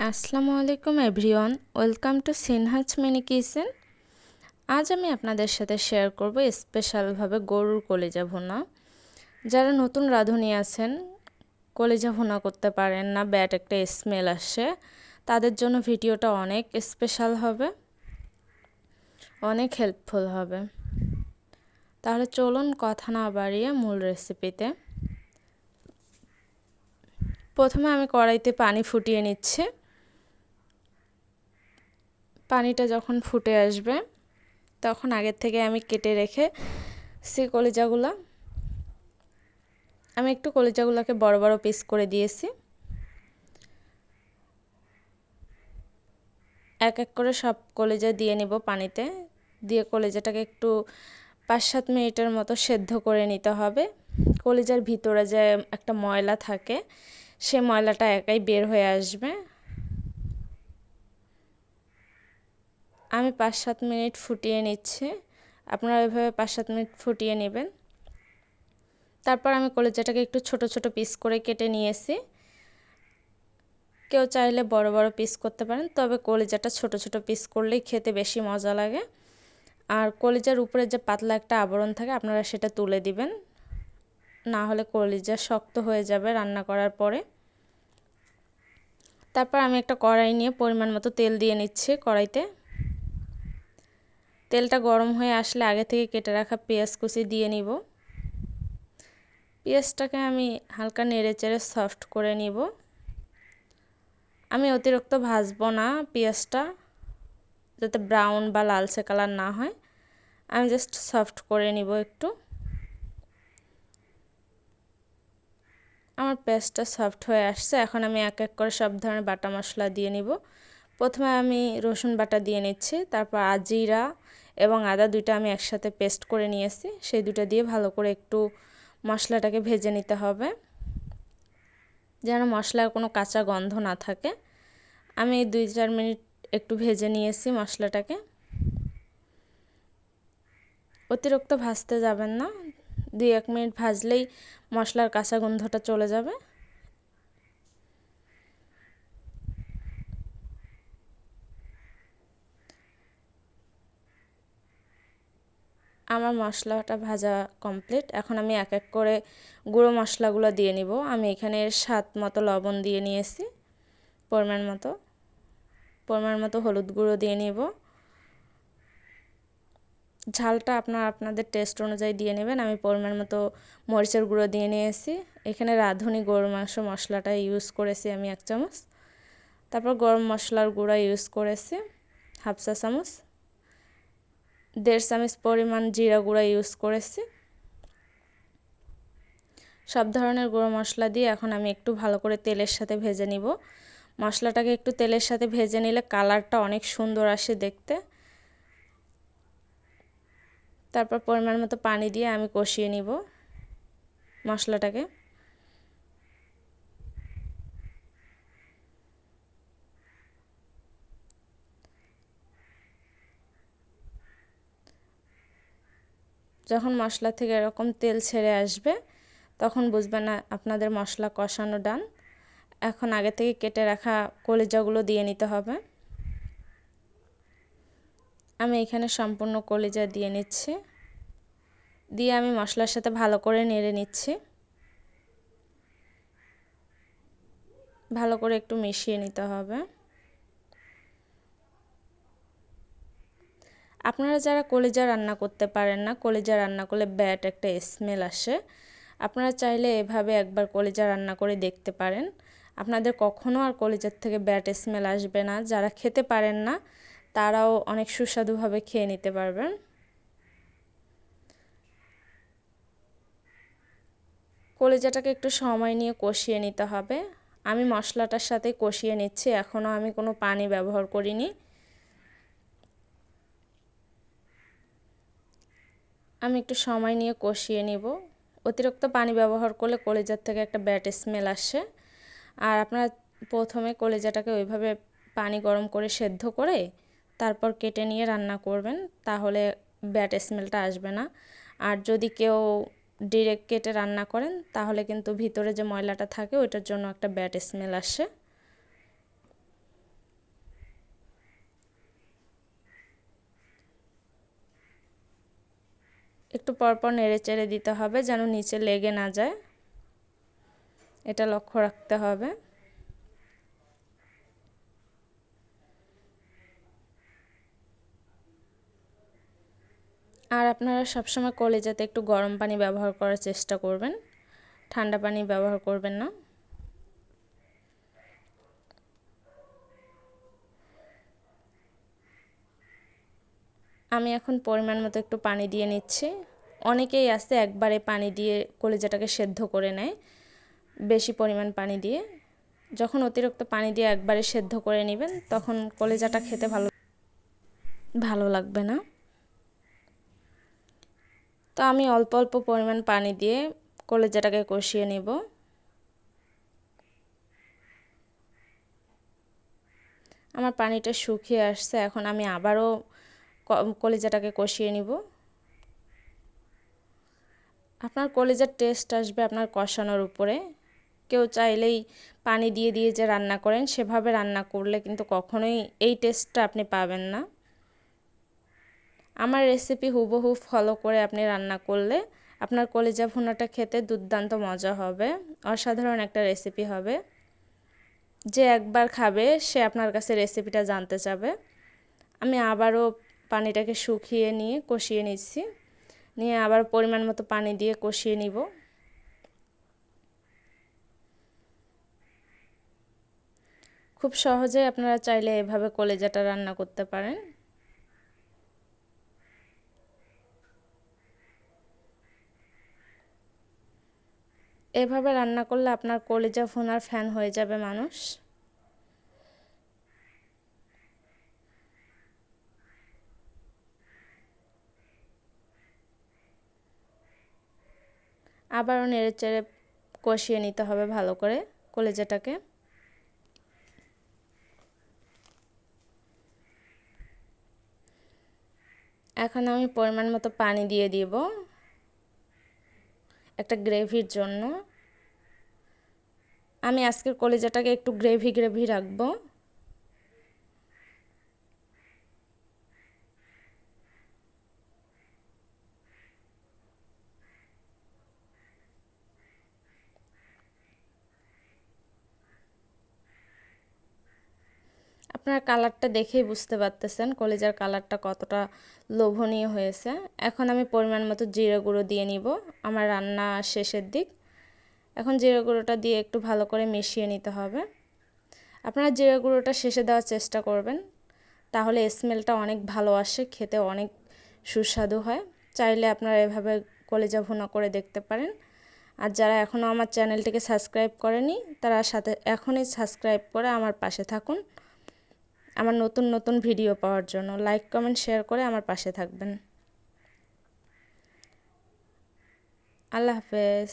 আসসালামু আলাইকুম everyone, welcome to Sinhaz mini kitchen. আজ আমি আপনাদের সাথে শেয়ার করব স্পেশালভাবে গরুর কলিজা ভুনা। যারা নতুন রাঁধুনি আছেন, কলিজা ভুনা করতে পারেন না, ব্যাড একটা স্মেল আসে, তাদের জন্য ভিডিওটা অনেক স্পেশাল হবে, অনেক হেল্পফুল হবে। তাহলে চলুন কথা না বাড়িয়ে মূল রেসিপিতে। প্রথমে আমি কড়াইতে পানি ফুটিয়ে নিচ্ছি। পানিটা যখন ফুটে আসবে তখন আগের থেকে আমি কেটে রেখে কলিজাগুলো আমি একটু কলিজাগুলোকে বড় বড় পিস করে দিয়েছি। এক এক করে সব কলিজা দিয়ে নিব পানিতে, দিয়ে কলিজাটাকে একটু 5-7 মিনিটের মতো সেদ্ধ করে নিতে হবে। কলিজার ভিতরে যে একটা ময়লা থাকে, সে ময়লাটা একাই বের হয়ে আসবে। আমি 5-7 মিনিট ফুটিয়ে নিচ্ছি, আপনারা এভাবে 5-7 মিনিট ফুটিয়ে নেবেন। তারপর আমি কলিজাটাকে একটু ছোট ছোট পিস করে কেটে নিয়েছি। কেউ চাইলে বড় বড় পিস করতে পারেন, তবে কলিজাটা ছোট ছোট পিস করলেই খেতে বেশি মজা লাগে। আর কলিজার উপরে যে পাতলা একটা আবরণ থাকে, আপনারা সেটা তুলে দিবেন, না হলে কলিজা শক্ত হয়ে যাবে রান্না করার পরে। তারপর আমি একটা কড়াই নিয়ে পরিমাণ মতো তেল দিয়ে নিচ্ছি কড়াইতে। তেলটা গরম হয়ে আসলে আগে থেকে কেটে রাখা পেঁয়াজ কুচি দিয়ে নিব। পেঁয়াজটাকে আমি হালকা নেড়ে চেড়ে সফট করে নিব। আমি অতিরিক্ত ভাজবো না পেঁয়াজটা, যাতে ব্রাউন বা লালচে কালার না হয়। আমি জাস্ট সফট করে নিব একটু। আমার পেঁয়াজটা সফট হয়ে আসছে। এখন আমি এক এক করে সব ধরনের বাটা মশলা দিয়ে নিব। প্রথমে আমি রসুন বাটা দিয়ে নিচ্ছি, তারপর জিরা এবং আদা দুইটা আমি একসাথে পেস্ট করে নিয়েছি, সেই দুটো দিয়ে ভালো করে একটু মশলাটাকে ভেজে নিতে হবে, যেন মশলার কোনো কাঁচা গন্ধ না থাকে। আমি 2-4 মিনিট একটু ভেজে নিয়েছি মশলাটাকে। অতিরিক্ত ভাজতে যাবেন না, 2-1 মিনিট ভাজলেই মশলার কাঁচা গন্ধটা চলে যাবে। আমার মশলাটা ভাজা কমপ্লিট। এখন আমি এক এক করে গুঁড়ো মশলাগুলো দিয়ে নিব। আমি এখানে স্বাদ মতো লবণ দিয়ে নিয়েছি, পরিমাণ মতো হলুদ গুঁড়ো দিয়ে নিব। ঝালটা আপনাদের টেস্ট অনুযায়ী দিয়ে নেবেন। আমি পরিমাণ মতো মরিচের গুঁড়ো দিয়ে নিয়েছি। এখানে রাঁধুনি গরুর মাংস মশলাটা ইউজ করেছি আমি 1 চামচ। তারপর গরম মশলার গুঁড়া ইউজ করেছি 1/2 চা চামচ। 1.5 চামচ পরিমাণ জিরা গুঁড়া ইউজ করেছি। সব ধরনের গুঁড়ো মশলা দিয়ে এখন আমি একটু ভালো করে তেলের সাথে ভেজে নিব। মশলাটাকে একটু তেলের সাথে ভেজে নিলে কালারটা অনেক সুন্দর আসে দেখতে। তারপর পরিমাণ মতো পানি দিয়ে আমি কষিয়ে নিব মশলাটাকে। যখন মশলা থেকে এরকম তেল ছেড়ে আসবে, তখন বুঝবেন না আপনাদের মশলা কষানো ডান। এখন আগে থেকে কেটে রাখা কলিজাগুলো দিয়ে নিতে হবে। আমি এখানে সম্পূর্ণ কলিজা দিয়ে নিচ্ছি, দিয়ে আমি মশলার সাথে ভালো করে নেড়ে নিচ্ছি, ভালো করে একটু মিশিয়ে নিতে হবে। আপনারা যারা কলিজা রান্না করতে পারেন না, কলিজা রান্না করলে ব্যাড একটা স্মেল আসে, আপনারা চাইলে এভাবে একবার কলিজা রান্না করে দেখতে পারেন। আপনাদের কখনো আর কলিজার থেকে ব্যাড স্মেল আসবে না। যারা খেতে পারেন না, তারাও অনেক সুস্বাদুভাবে খেয়ে নিতে পারবেন। কলিজাটাকে একটু সময় নিয়ে কষিয়ে নিতে হবে। আমি মশলাটার সাথে কষিয়ে নিচ্ছি, এখনও আমি কোনো পানি ব্যবহার করিনি। আমি একটু সময় নিয়ে কষিয়ে নিব। অতিরিক্ত পানি ব্যবহার করলে কলিজার থেকে একটা ব্যাড স্মেল আসে। আর আপনারা প্রথমে কলিজাটাকে ওইভাবে পানি গরম করে সেদ্ধ করে তারপর কেটে নিয়ে রান্না করবেন, তাহলে ব্যাড স্মেলটা আসবে না। আর যদি কেউ ডিরেক্ট কেটে রান্না করেন, তাহলে কিন্তু ভিতরে যে ময়লাটা থাকে ওইটার জন্য একটা ব্যাড স্মেল আসে। একটু পরপর নেড়ে চেড়ে দিতে হবে যেন নিচে লেগে না যায়, এটা লক্ষ্য রাখতে হবে। আর আপনারা সবসময় কলিজাতে একটু গরম পানি ব্যবহার করার চেষ্টা করবেন, ঠান্ডা পানি ব্যবহার করবেন না। আমি এখন পরিমাণ মতো একটু পানি দিয়ে নিচ্ছি। অনেকেই আছে একবারে পানি দিয়ে কলিজাটাকে সেদ্ধ করে নেয় বেশি পরিমাণ পানি দিয়ে। যখন অতিরিক্ত পানি দিয়ে একবারে সেদ্ধ করে নেবেন তখন কলিজাটা খেতে ভালো লাগবে না। তো আমি অল্প অল্প পরিমাণ পানি দিয়ে কলিজাটাকে কষিয়ে নেব। আমার পানিটা শুকিয়ে আসছে, এখন আমি আবারও কলিজাটাকে কষিয়ে নিব। আপনার কলিজার টেস্ট আসবে আপনার কষানোর উপরে। কেউ চাইলেই পানি দিয়ে দিয়ে যে রান্না করেন সেভাবে রান্না করলে কিন্তু কখনোই এই টেস্টটা আপনি পাবেন না। আমার রেসিপি হুবহু ফলো করে আপনি রান্না করলে আপনার কলিজা ভুনাটা খেতে দুর্দান্ত মজা হবে, অসাধারণ একটা রেসিপি হবে। যে একবার খাবে সে আপনার কাছে রেসিপিটা জানতে চাবে। আমি আবারও পানিটাকে শুকিয়ে নিয়ে কষিয়ে নিচ্ছি, নিয়ে আবার পরিমাণ মতো পানি দিয়ে কষিয়ে নিব। খুব সহজে আপনারা চাইলে এভাবে কলিজাটা রান্না করতে পারেন। এভাবে রান্না করলে আপনার কলিজা ভুনার ফ্যান হয়ে যাবে মানুষ। আবারও নেড়েচেড়ে কষিয়ে নিতে হবে ভালো করে কলিজাটাকে। এখন আমি পরিমাণ মতো পানি দিয়ে দিব একটা গ্রেভির জন্য। আমি আজকের কলিজাটাকে একটু গ্রেভি গ্রেভি রাখবো। আপনার কালারটা দেখেই বুঝতে পারতেছেন কলিজার কালারটা কতটা লোভনীয় হয়েছে। এখন আমি পরিমাণ মতো জিরে গুঁড়ো দিয়ে নিব আমার রান্না শেষের দিক। এখন জিরে গুঁড়োটা দিয়ে একটু ভালো করে মিশিয়ে নিতে হবে। আপনারা জিরে গুঁড়োটা শেষে দেওয়ার চেষ্টা করবেন, তাহলে স্মেলটা অনেক ভালো আসে, খেতে অনেক সুস্বাদু হয়। চাইলে আপনারা এভাবে কলিজা ভুনা করে দেখতে পারেন। আর যারা এখনও আমার চ্যানেলটিকে সাবস্ক্রাইব করেনি তারা এখনই সাবস্ক্রাইব করে আমার পাশে থাকুন, আমার নতুন নতুন ভিডিও পাওয়ার জন্য। লাইক কমেন্ট শেয়ার করে আমার পাশে থাকবেন। আল্লাহ হাফেজ।